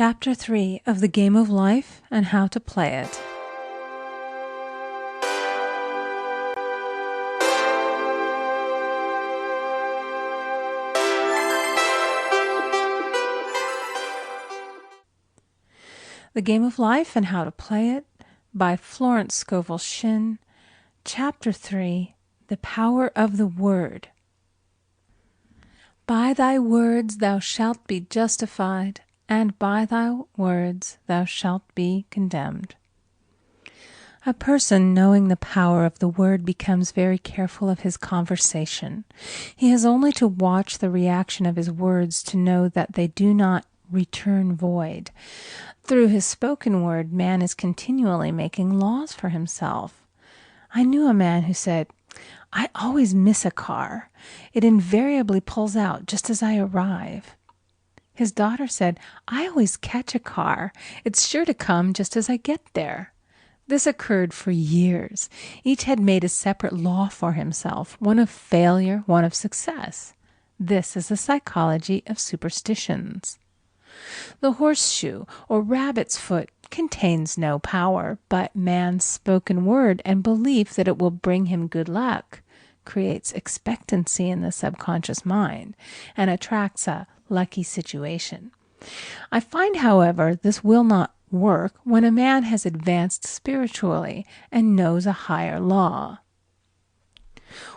Chapter 3 of the Game of Life and How to Play It. The Game of Life and How to Play It by Florence Scovel Shinn. Chapter 3, The Power of the Word. By thy words thou shalt be justified, and by thy words thou shalt be condemned. A person knowing the power of the word becomes very careful of his conversation. He has only to watch the reaction of his words to know that they do not return void. Through his spoken word, man is continually making laws for himself. I knew a man who said, "I always miss a car. It invariably pulls out just as I arrive." His daughter said, "I always catch a car. It's sure to come just as I get there." This occurred for years. Each had made a separate law for himself, one of failure, one of success. This is the psychology of superstitions. The horseshoe or rabbit's foot contains no power, but man's spoken word and belief that it will bring him good luck creates expectancy in the subconscious mind and attracts a lucky situation. I find, however, this will not work when a man has advanced spiritually and knows a higher law.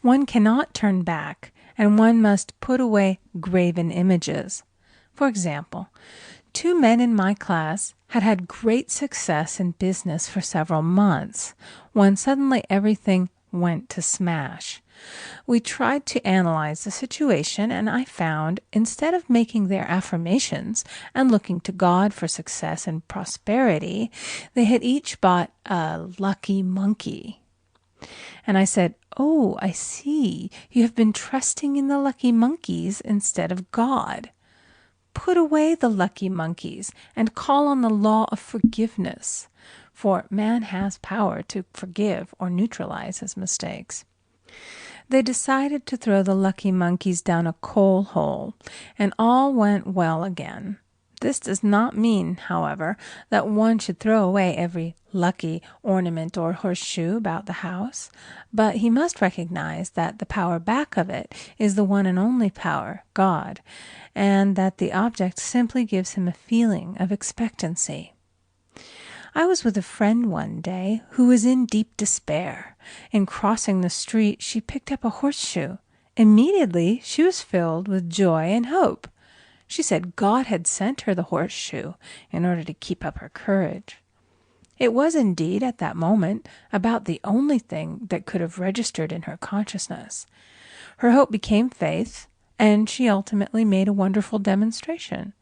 One cannot turn back, and one must put away graven images. For example, 2 men in my class had had great success in business for several months, when suddenly everything went to smash. We tried to analyze the situation, and I found, instead of making their affirmations and looking to God for success and prosperity, they had each bought a lucky monkey. And I said, "Oh, I see. You have been trusting in the lucky monkeys instead of God. Put away the lucky monkeys and call on the law of forgiveness, for man has power to forgive or neutralize his mistakes." They decided to throw the lucky monkeys down a coal hole, and all went well again. This does not mean, however, that one should throw away every lucky ornament or horseshoe about the house, but he must recognize that the power back of it is the one and only power, God, and that the object simply gives him a feeling of expectancy. I was with a friend one day who was in deep despair. In crossing the street, she picked up a horseshoe. Immediately, she was filled with joy and hope. She said God had sent her the horseshoe in order to keep up her courage. It was indeed, at that moment, about the only thing that could have registered in her consciousness. Her hope became faith, and she ultimately made a wonderful demonstration.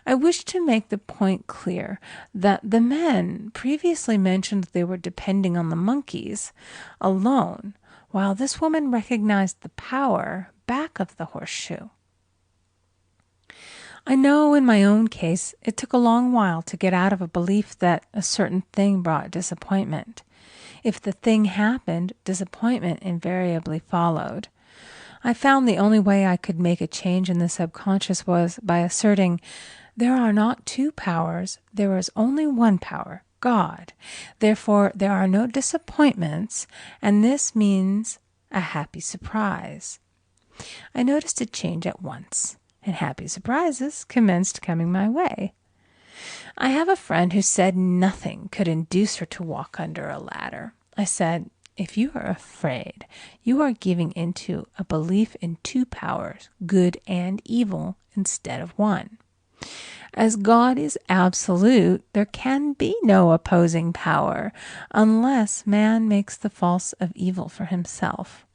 I wish to make the point clear that the men previously mentioned they were depending on the monkeys alone, while this woman recognized the power back of the horseshoe. I know in my own case it took a long while to get out of a belief that a certain thing brought disappointment. If the thing happened, disappointment invariably followed. I found the only way I could make a change in the subconscious was by asserting, there are not 2 powers, there is only one power, God. Therefore, there are no disappointments, and this means a happy surprise. I noticed a change at once, and happy surprises commenced coming my way. I have a friend who said nothing could induce her to walk under a ladder. I said, "If you are afraid, you are giving into a belief in 2 powers, good and evil, instead of one. As God is absolute, there can be no opposing power unless man makes the false of evil for himself.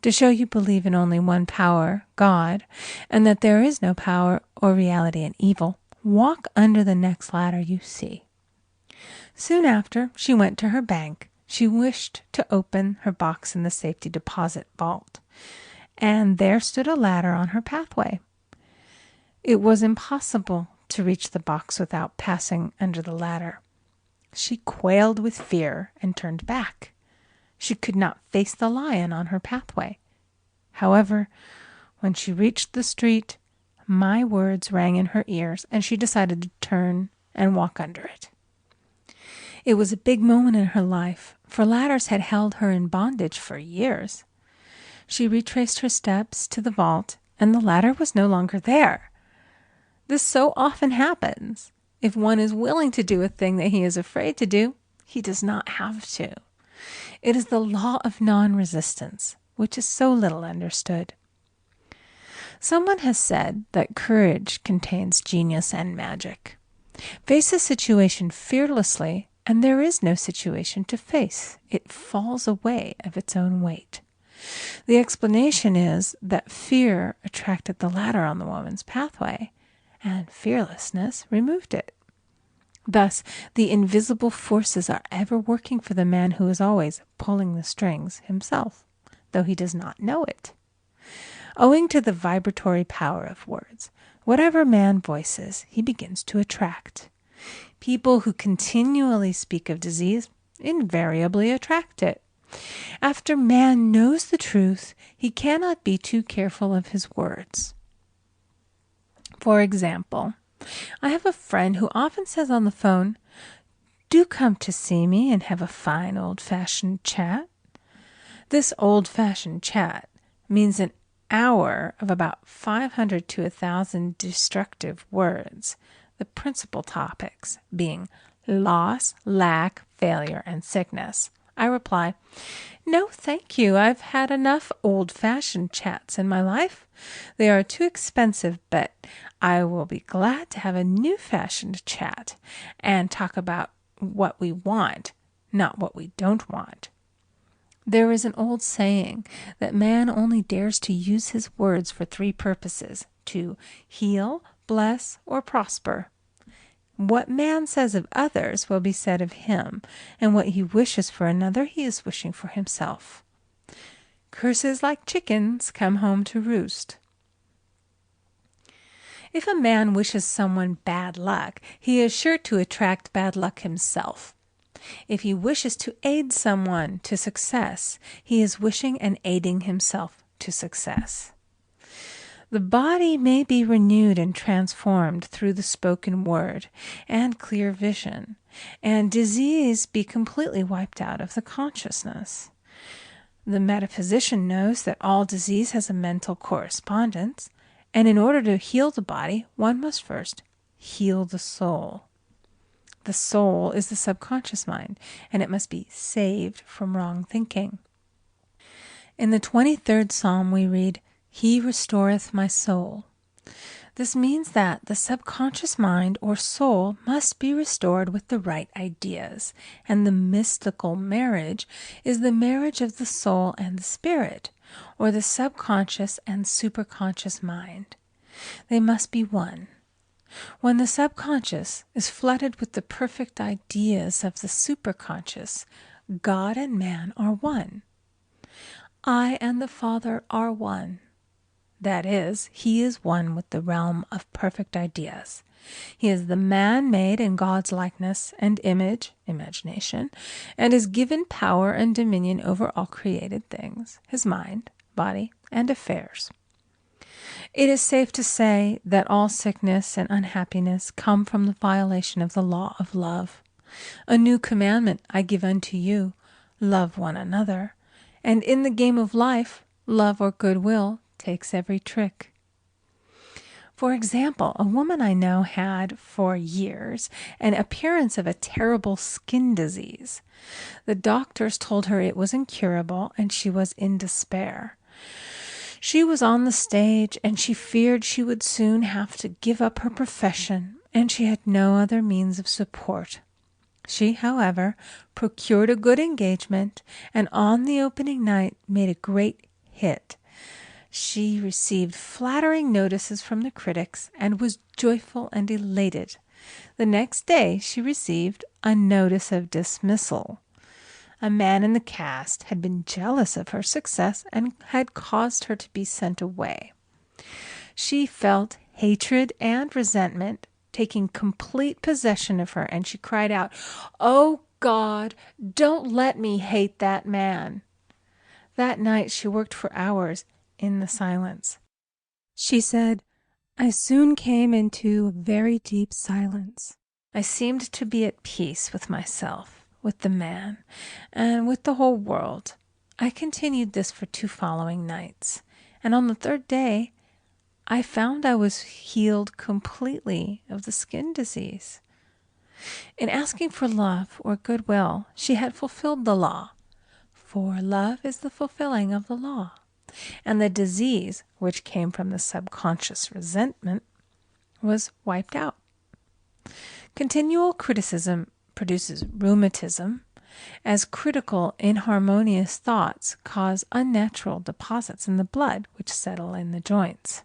To show you believe in only one power, God, and that there is no power or reality in evil, walk under the next ladder you see." Soon after, she went to her bank. She wished to open her box in the safety deposit vault, and there stood a ladder on her pathway. It was impossible to reach the box without passing under the ladder. She quailed with fear and turned back. She could not face the lion on her pathway. However, when she reached the street, my words rang in her ears, and she decided to turn and walk under it. It was a big moment in her life, for ladders had held her in bondage for years. She retraced her steps to the vault, and the ladder was no longer there. This so often happens. If one is willing to do a thing that he is afraid to do, he does not have to. It is the law of non-resistance, which is so little understood. Someone has said that courage contains genius and magic. Face a situation fearlessly, and there is no situation to face. It falls away of its own weight. The explanation is that fear attracted the ladder on the woman's pathway, and fearlessness removed it. Thus, the invisible forces are ever working for the man who is always pulling the strings himself, though he does not know it. Owing to the vibratory power of words, whatever man voices, he begins to attract. People who continually speak of disease invariably attract it. After man knows the truth, he cannot be too careful of his words. For example, I have a friend who often says on the phone, "Do come to see me and have a fine old-fashioned chat." This old-fashioned chat means an hour of about 500 to 1,000 destructive words, the principal topics being loss, lack, failure, and sickness. I reply, "No, thank you. I've had enough old-fashioned chats in my life. They are too expensive, but I will be glad to have a new-fashioned chat and talk about what we want, not what we don't want." There is an old saying that man only dares to use his words for 3 purposes: to heal, bless, or prosper. What man says of others will be said of him, and what he wishes for another he is wishing for himself. Curses like chickens come home to roost. If a man wishes someone bad luck, he is sure to attract bad luck himself. If he wishes to aid someone to success, he is wishing and aiding himself to success. The body may be renewed and transformed through the spoken word and clear vision, and disease be completely wiped out of the consciousness. The metaphysician knows that all disease has a mental correspondence, and in order to heal the body, one must first heal the soul. The soul is the subconscious mind, and it must be saved from wrong thinking. In the 23rd Psalm we read, "He restoreth my soul." This means that the subconscious mind or soul must be restored with the right ideas, and the mystical marriage is the marriage of the soul and the spirit, or the subconscious and superconscious mind. They must be one. When the subconscious is flooded with the perfect ideas of the superconscious, God and man are one. I and the Father are one. That is, he is one with the realm of perfect ideas. He is the man made in God's likeness and image, imagination, and is given power and dominion over all created things, his mind, body, and affairs. It is safe to say that all sickness and unhappiness come from the violation of the law of love. A new commandment I give unto you, love one another. And in the game of life, love or goodwill takes every trick. For example, a woman I know had, for years, an appearance of a terrible skin disease. The doctors told her it was incurable, and she was in despair. She was on the stage, and she feared she would soon have to give up her profession, and she had no other means of support. She, however, procured a good engagement, and on the opening night made a great hit. She received flattering notices from the critics, and was joyful and elated. The next day she received a notice of dismissal. A man in the cast had been jealous of her success and had caused her to be sent away. She felt hatred and resentment taking complete possession of her, and she cried out, "Oh God, don't let me hate that man." That night she worked for hours in the silence. She said, I soon came into very deep silence. I seemed to be at peace with myself, with the man, and with the whole world. I continued this for 2 following nights, and on the 3rd day, I found I was healed completely of the skin disease. In asking for love or goodwill, she had fulfilled the law, for love is the fulfilling of the law. And the disease, which came from the subconscious resentment, was wiped out. Continual criticism produces rheumatism, as critical, inharmonious thoughts cause unnatural deposits in the blood which settle in the joints.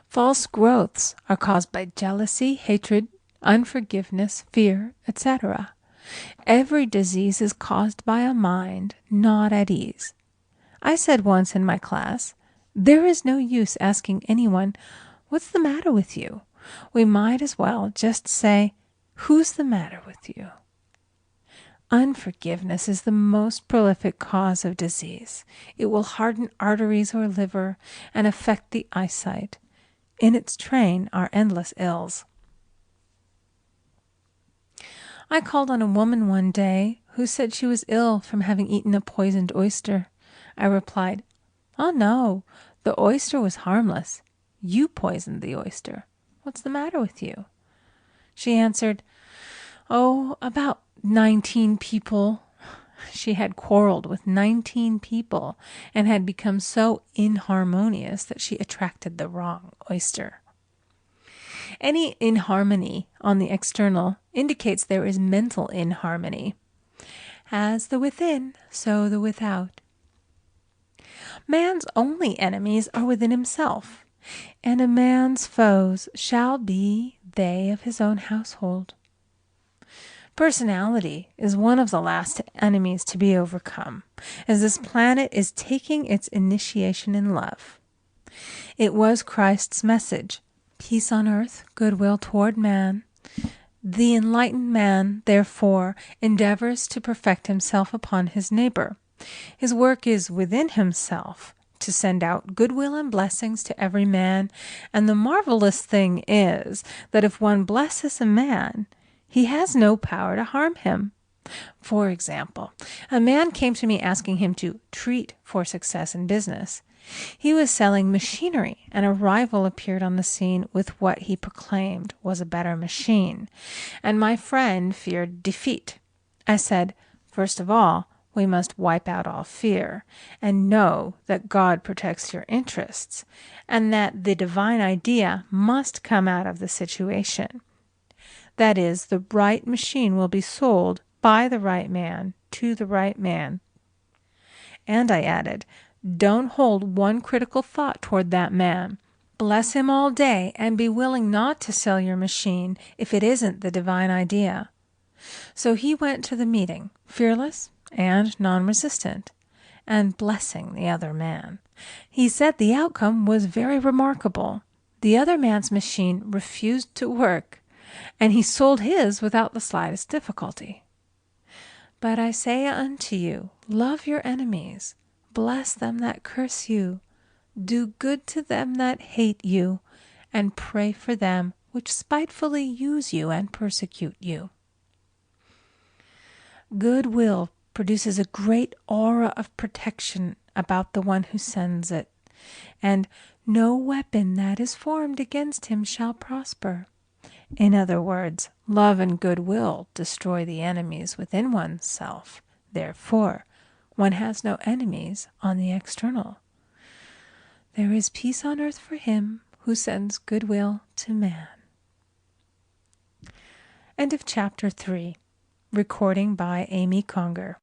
False growths are caused by jealousy, hatred, unforgiveness, fear, etc. Every disease is caused by a mind not at ease. I said once in my class, there is no use asking anyone, what's the matter with you? We might as well just say, who's the matter with you? Unforgiveness is the most prolific cause of disease. It will harden arteries or liver and affect the eyesight. In its train are endless ills. I called on a woman one day who said she was ill from having eaten a poisoned oyster. I replied, "Oh no, the oyster was harmless. You poisoned the oyster. What's the matter with you?" She answered, "Oh, about 19 people." She had quarreled with 19 people and had become so inharmonious that she attracted the wrong oyster. Any inharmony on the external indicates there is mental inharmony. As the within, so the without. Man's only enemies are within himself, and a man's foes shall be they of his own household. Personality is one of the last enemies to be overcome, as this planet is taking its initiation in love. It was Christ's message, peace on earth, goodwill toward man. The enlightened man, therefore, endeavors to perfect himself upon his neighbor. His work is within himself, to send out goodwill and blessings to every man, and the marvelous thing is that if one blesses a man, he has no power to harm him. For example, a man came to me asking him to treat for success in business. He was selling machinery, and a rival appeared on the scene with what he proclaimed was a better machine, and my friend feared defeat. I said, first of all, we must wipe out all fear, and know that God protects your interests, and that the divine idea must come out of the situation. That is, the right machine will be sold by the right man to the right man. And I added, don't hold one critical thought toward that man. Bless him all day and be willing not to sell your machine if it isn't the divine idea. So he went to the meeting, fearless and non-resistant, and blessing the other man. He said the outcome was very remarkable. The other man's machine refused to work, and he sold his without the slightest difficulty. But I say unto you, love your enemies, bless them that curse you, do good to them that hate you, and pray for them which spitefully use you and persecute you. Goodwill produces a great aura of protection about the one who sends it, and no weapon that is formed against him shall prosper. In other words, love and goodwill destroy the enemies within oneself. Therefore, one has no enemies on the external. There is peace on earth for him who sends goodwill to man. End of chapter 3. Recording by Amy Conger.